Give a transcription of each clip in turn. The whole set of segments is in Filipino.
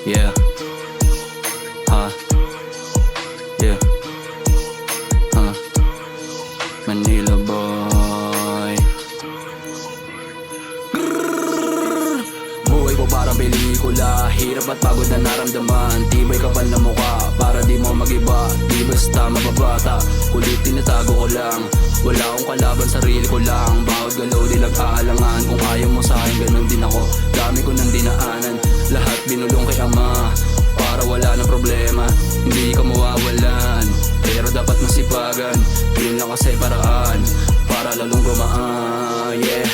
Yeah. Huh. Yeah. Huh. Manila boy. Buhay ko parang pelikula, hirap at pagod na naramdaman. Tibay kapal na mukha, para di mo magiba. Di basta mababata, kulit tinatago ko lang. Wala akong kalaban, sarili ko lang. Bawat galaw di nag-aalangan. Kung ayaw mo sa'kin, ganun din ako. Dami ko nang dinaanan, lahat binulong kay ama. Para wala ng problema, hindi ka mawawalan. Pero dapat masipagan, yun lang kasi paraan para lalong gumaan, yeah.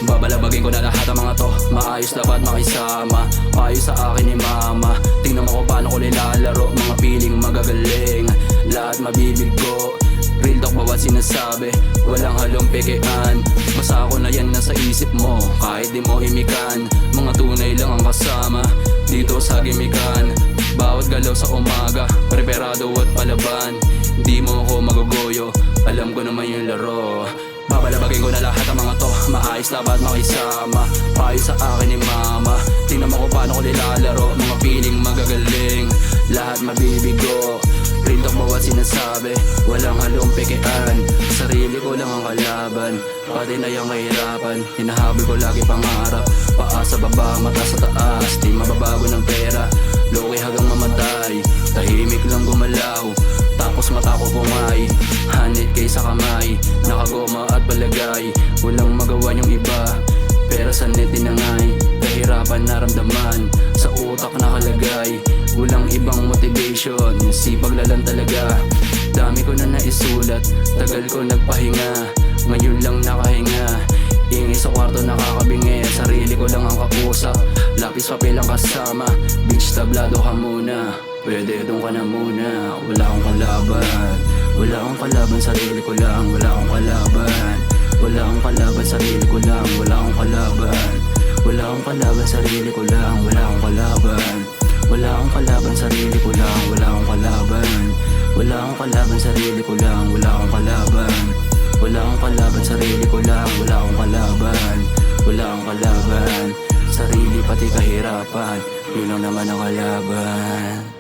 Babalabagin ko na lahat ang mga to, maayos dapat makisama. Ayos sa akin ni mama, tingnan mo ko paano ko nilalaro. Mga piling magagaling, lahat mabibig ko. Real talk bawat sinasabi, walang halong pekean. Basta ako na yan nasa isip mo, kahit di mo imikan. Mga tunay lang ang kasama, dito sa gimikan. Bawat galaw sa umaga, preparado at palaban. Di mo ako magugoyo, alam ko naman yung laro. Babalabagin ko na lahat ang mga to, maayos dapat makisama. Ayos sa akin ni mama, tingnan mo ko paano ko nilalaro. Mga piling magagaling, lahat mabibigo. Real talk bawat sinasabi, walang halong pekean. Sarili ko lang ang kalaban, pati na yung kahirapan. Hinahabol ko lagi pangarap, paa sa baba, mata sa taas. Di mababago ng pera, loki hanggang mamatay. Tahimik lang gumalaw, tapos mata ko pumay. Hanit kaysa kamay, nakagoma at balagay. Walang magawa yung iba, pero sa net dinangay. Kahirapan naramdaman, sa utak nakalagay. Walang ibang motivation, yung sipag lang talaga. Dami ko na naisulat, tagal ko nagpahinga. Ngayon lang nakahinga, ingay sa kwarto nakakabingi. Sarili ko lang ang kausap, lapis papel ang kasama. Bitch tablado ka muna, pwede doon ka na muna. Wala akong kalaban, wala akong kalaban. Sarili ko lang, wala akong kalaban. Wala akong kalaban, sarili ko lang, wala akong kalaban. Wala akong kalaban, sarili ko lang, wala akong kalaban. Wala akong kalaban, sarili ko lang, wala akong kalaban. Wala akong kalaban, sarili ko lang, wala akong kalaban. Wala akong kalaban, sarili ko lang, wala akong kalaban. Wala akong kalaban, sarili pati kahirapan, yun lang naman ang kalaban.